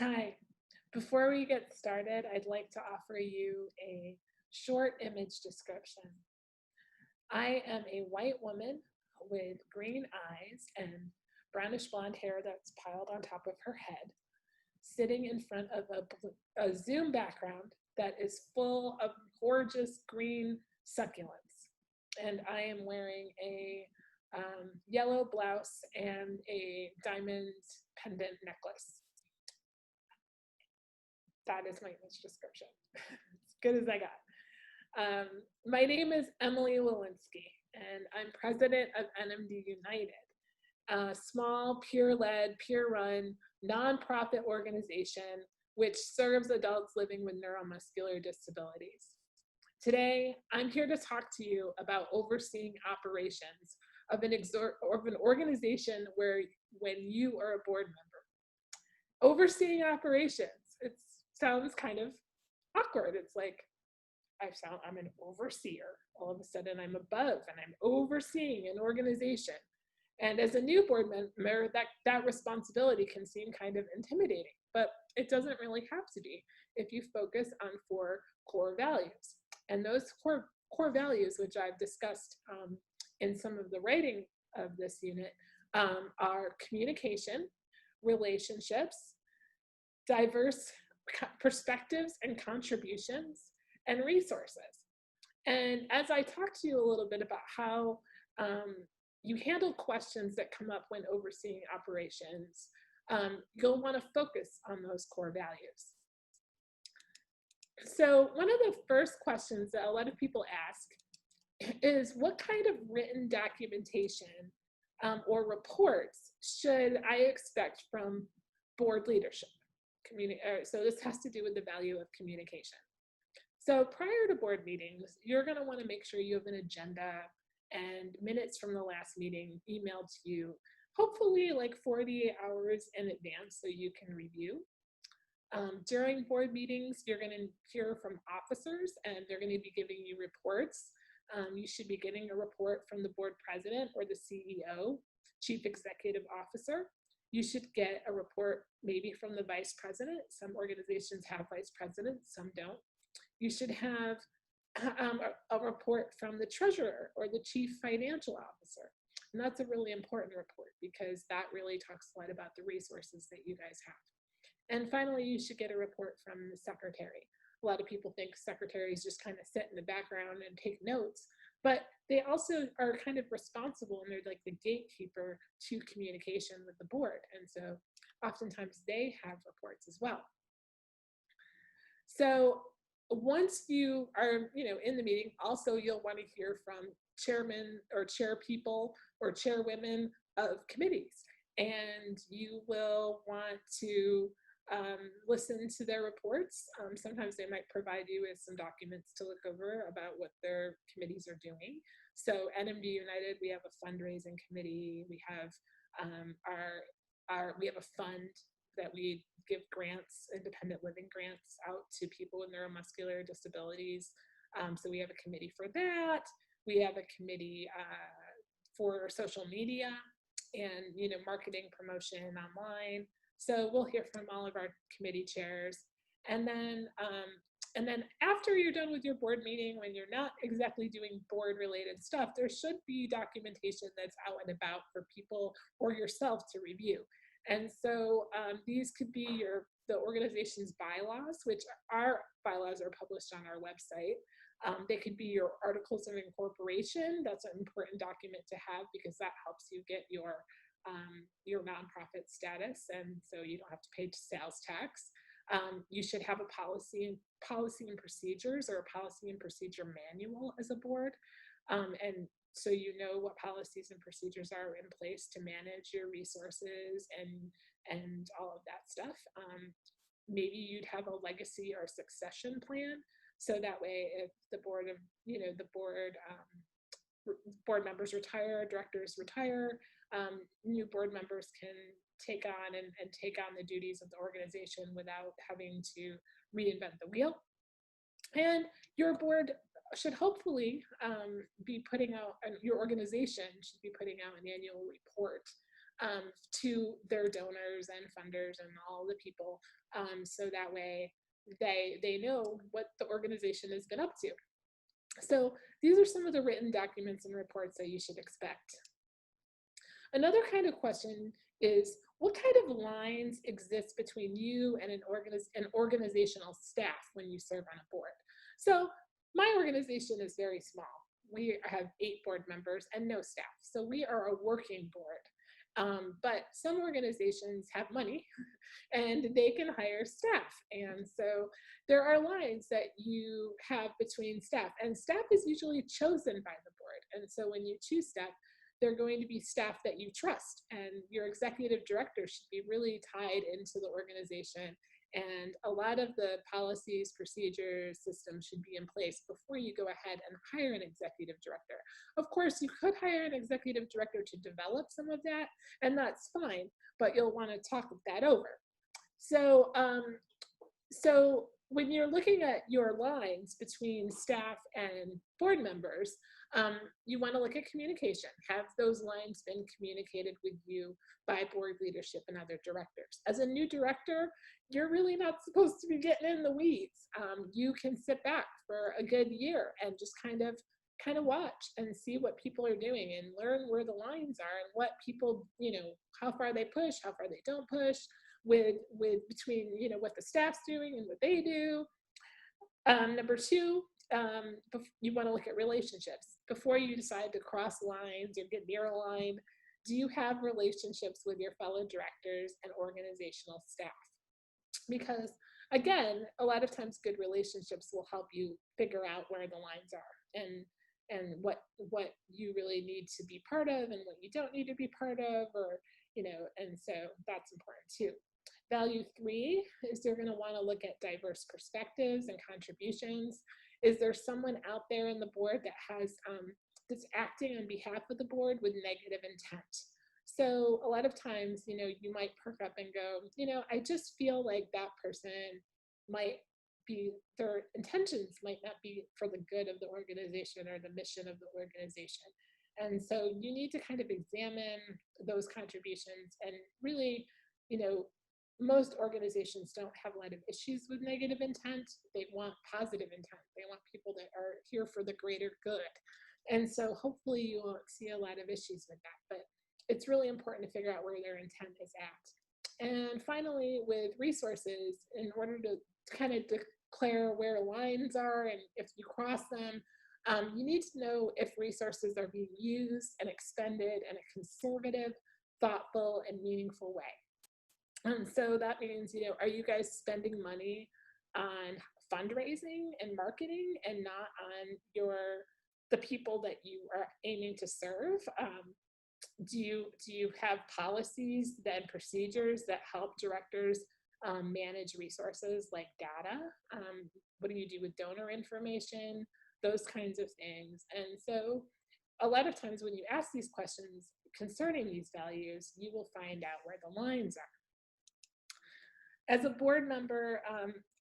Hi. Before we get started, I'd like to offer you a short image description. I am a white woman with green eyes and brownish blonde hair that's piled on top of her head, sitting in front of a Zoom background that is full of gorgeous green succulents. And I am wearing a yellow blouse and a diamond pendant necklace. That is my image description. As good as I got. My name is Emily Wolinsky, and I'm president of NMD United, a small, peer-led, peer-run, nonprofit organization which serves adults living with neuromuscular disabilities. Today, I'm here to talk to you about overseeing operations of an organization where when you are a board member. Overseeing operations, it sounds kind of awkward. It's like, I'm an overseer. All of a sudden I'm above and I'm overseeing an organization. And as a new board member, that responsibility can seem kind of intimidating, but it doesn't really have to be if you focus on 4 core values. And those core values, which I've discussed in some of the writing of this unit, are communication, relationships, diverse perspectives and contributions, and resources. And as I talk to you a little bit about how you handle questions that come up when overseeing operations, you'll want to focus on those core values. So one of the first questions that a lot of people ask is, what kind of written documentation or reports should I expect from board leadership? So this has to do with the value of communication. So prior to board meetings, you're going to want to make sure you have an agenda and minutes from the last meeting emailed to you, hopefully like 48 hours in advance so you can review. During board meetings, you're going to hear from officers and they're going to be giving you reports. You should be getting a report from the board president or the CEO, chief executive officer. You should get a report maybe from the vice president. Some organizations have vice presidents, some don't. You should have a report from the treasurer or the chief financial officer. And that's a really important report because that really talks a lot about the resources that you guys have. And finally, you should get a report from the secretary. A lot of people think secretaries just kind of sit in the background and take notes, but they also are kind of responsible and they're like the gatekeeper to communication with the board. And so oftentimes they have reports as well. So once you are, in the meeting, also you'll want to hear from chairmen or chair people or chairwomen of committees, and you will want to listen to their reports. Sometimes they might provide you with some documents to look over about what their committees are doing. So NMD United, we have a fundraising committee. We have we have a fund that we give grants, independent living grants out to people with neuromuscular disabilities. So we have a committee for that. We have a committee for social media and marketing promotion online. So we'll hear from all of our committee chairs. And then after you're done with your board meeting, when you're not exactly doing board related stuff, there should be documentation that's out and about for people or yourself to review. And so these could be the organization's bylaws, which our bylaws are published on our website. They could be your articles of incorporation. That's an important document to have because that helps you get your nonprofit status, and so you don't have to pay sales tax. You should have a policy and procedures or a policy and procedure manual as a board, and so you know what policies and procedures are in place to manage your resources and all of that stuff. Maybe you'd have a legacy or succession plan, so that way if the board members retire, directors retire, new board members can take on and take on the duties of the organization without having to reinvent the wheel. And your board should hopefully be putting out, your organization should be putting out an annual report to their donors and funders and all the people, so that way they know what the organization has been up to. So these are some of the written documents and reports that you should expect. Another kind of question is, what kind of lines exist between you and an organizational staff when you serve on a board? So my organization is very small. We have 8 board members and no staff. So we are a working board. But some organizations have money and they can hire staff. And so there are lines that you have between staff, and staff is usually chosen by the board. And so when you choose staff, they're going to be staff that you trust, and your executive director should be really tied into the organization. And a lot of the policies, procedures, systems should be in place before you go ahead and hire an executive director. Of course, you could hire an executive director to develop some of that, and that's fine, but you'll want to talk that over. So, so when you're looking at your lines between staff and board members, you want to look at communication. Have those lines been communicated with you by board leadership and other directors? As a new director, you're really not supposed to be getting in the weeds. You can sit back for a good year and just kind of watch and see what people are doing and learn where the lines are and what people, how far they push, how far they don't push, with between what the staff's doing and what they do. Number 2, you want to look at relationships before you decide to cross lines or get near a line. Do you have relationships with your fellow directors and organizational staff? Because again, a lot of times good relationships will help you figure out where the lines are and what you really need to be part of and what you don't need to be part of, or and so that's important too. Value 3 is you're going to want to look at diverse perspectives and contributions. Is there someone out there in the board that has that's acting on behalf of the board with negative intent? So a lot of times, you might perk up and go, I just feel like that person might be, their intentions might not be for the good of the organization or the mission of the organization. And so you need to kind of examine those contributions and really, most organizations don't have a lot of issues with negative intent. They want positive intent. They want people that are here for the greater good. And so hopefully you won't see a lot of issues with that, but it's really important to figure out where their intent is at. And finally, with resources, in order to kind of declare where lines are and if you cross them, you need to know if resources are being used and expended in a conservative, thoughtful, and meaningful way. So that means, are you guys spending money on fundraising and marketing and not on the people that you are aiming to serve? Do you have policies and procedures that help directors manage resources like data? What do you do with donor information? Those kinds of things. And so a lot of times when you ask these questions concerning these values, you will find out where the lines are. As a board member,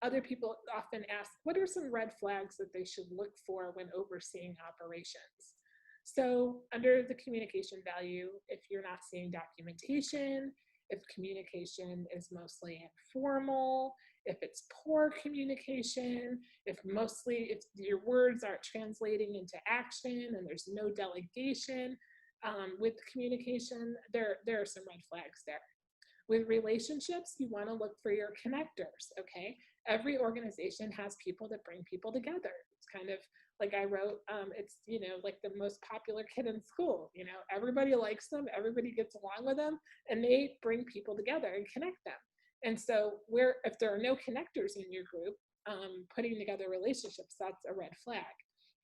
other people often ask, what are some red flags that they should look for when overseeing operations? So under the communication value, if you're not seeing documentation, if communication is mostly informal, if it's poor communication, if your words aren't translating into action and there's no delegation with communication, there are some red flags there. With relationships, you want to look for your connectors, okay? Every organization has people that bring people together. It's kind of like I wrote, it's, like the most popular kid in school, everybody likes them, everybody gets along with them, and they bring people together and connect them. And so if there are no connectors in your group, putting together relationships, that's a red flag.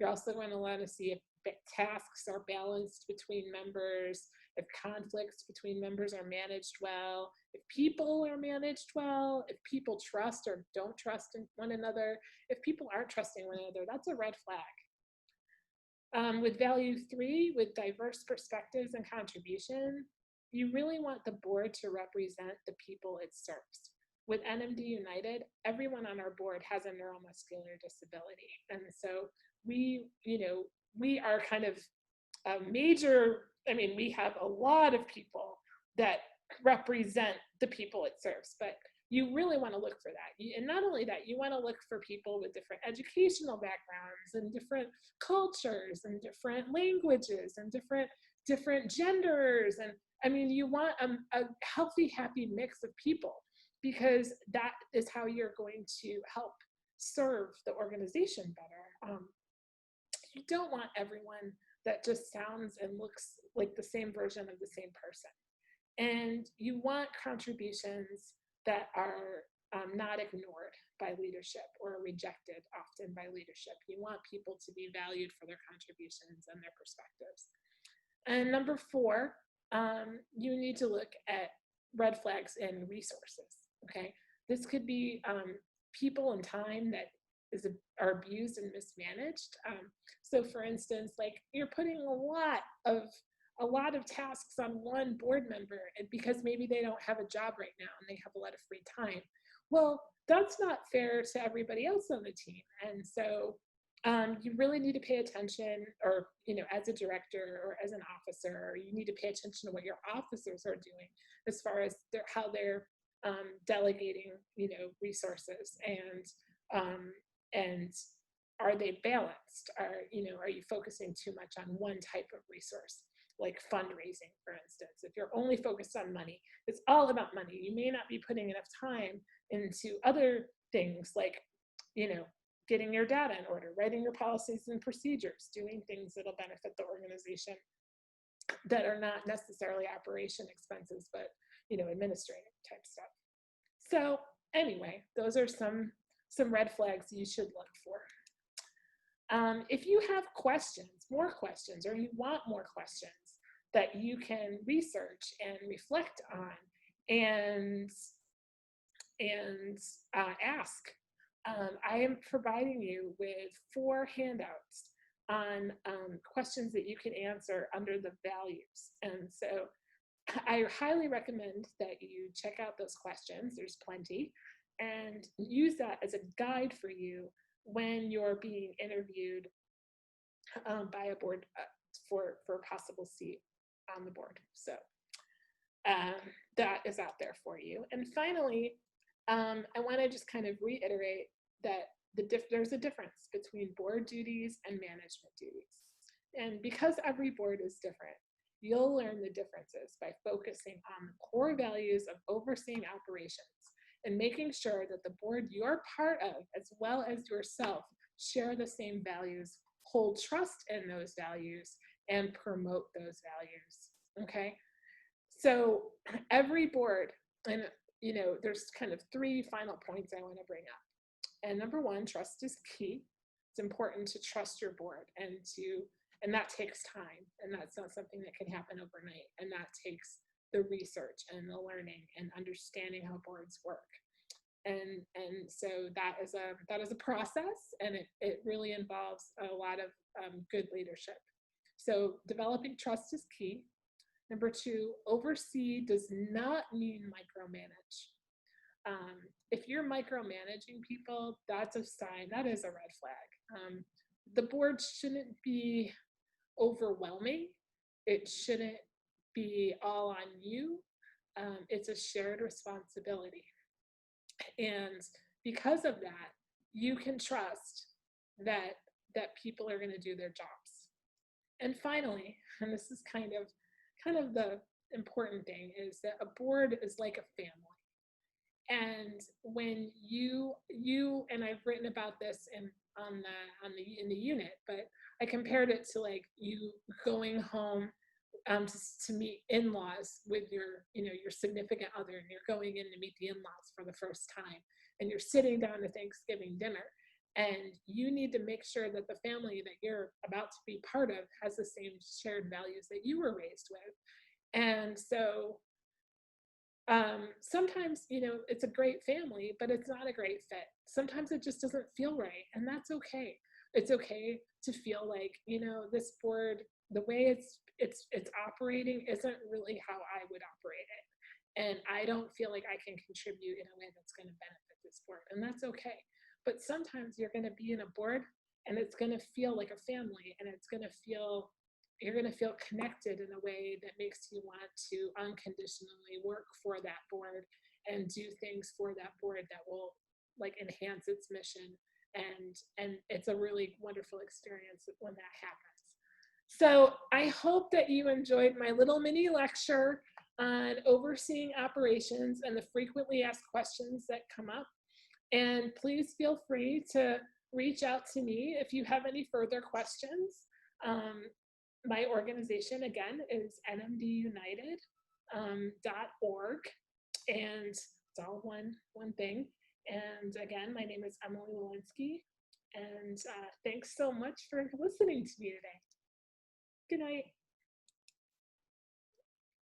You're also going to want to see if tasks are balanced between members, if conflicts between members are managed well, if people are managed well, if people trust or don't trust one another. If people aren't trusting one another, that's a red flag. With value 3, with diverse perspectives and contribution, you really want the board to represent the people it serves. With NMD United, everyone on our board has a neuromuscular disability. And so we are kind of a major, we have a lot of people that represent the people it serves. But you really want to look for that. And not only that, you want to look for people with different educational backgrounds and different cultures and different languages and different genders. And I mean, you want a healthy, happy mix of people, because that is how you're going to help serve the organization better. You don't want everyone that just sounds and looks like the same version of the same person. And you want contributions that are not ignored by leadership or rejected often by leadership. You want people to be valued for their contributions and their perspectives. And number 4, you need to look at red flags and resources, okay? This could be people and time that are abused and mismanaged. So for instance, like you're putting a lot of tasks on one board member, and because maybe they don't have a job right now and they have a lot of free time. Well, that's not fair to everybody else on the team. And so you really need to pay attention, or, as a director or as an officer, you need to pay attention to what your officers are doing as far as how they're delegating, resources, and are they balanced? Are you focusing too much on one type of resource, like fundraising, for instance? If you're only focused on money, it's all about money. You may not be putting enough time into other things like, getting your data in order, writing your policies and procedures, doing things that'll benefit the organization that are not necessarily operation expenses, but, administrative type stuff. So anyway, those are some red flags you should look for. If you have more questions, or you want more questions that you can research and reflect on and ask, I am providing you with 4 handouts on questions that you can answer under the values. And so I highly recommend that you check out those questions. There's plenty, and use that as a guide for you when you're being interviewed by a board for a possible seat on the board. So that is out there for you. And finally, I want to just kind of reiterate that there's a difference between board duties and management duties. And because every board is different, you'll learn the differences by focusing on the core values of overseeing operations and making sure that the board you're part of, as well as yourself, share the same values, hold trust in those values, and promote those values, okay? So every board, and there's kind of 3 final points I want to bring up. And number 1, trust is key. It's important to trust your board, and that takes time, and that's not something that can happen overnight, and that takes the research and the learning and understanding how boards work. And so that is a process, and it really involves a lot of good leadership. So developing trust is key. Number 2, oversee does not mean micromanage. If you're micromanaging people, that's a sign, that is a red flag. The board shouldn't be overwhelming. It shouldn't be all on you. It's a shared responsibility. And because of that, you can trust that people are going to do their jobs. And finally, and this is kind of the important thing, is that a board is like a family. And when you and I've written about this in the unit, but I compared it to like you going home to meet in-laws with your significant other, and you're going in to meet the in-laws for the first time, and you're sitting down to Thanksgiving dinner, and you need to make sure that the family that you're about to be part of has the same shared values that you were raised with. And so sometimes, it's a great family, but it's not a great fit. Sometimes it just doesn't feel right, and that's okay. It's okay to feel like, this board, the way it's operating isn't really how I would operate it, and I don't feel like I can contribute in a way that's going to benefit this board, and that's okay. But sometimes you're going to be in a board, and it's going to feel like a family, and it's going to feel you're going to feel connected in a way that makes you want to unconditionally work for that board and do things for that board that will like enhance its mission. And it's a really wonderful experience when that happens. So I hope that you enjoyed my little mini lecture on overseeing operations and the frequently asked questions that come up. And please feel free to reach out to me if you have any further questions. My organization, again, is nmdunited.org, and it's all one thing. And again, my name is Emily Wolinsky, and thanks so much for listening to me today. Good night.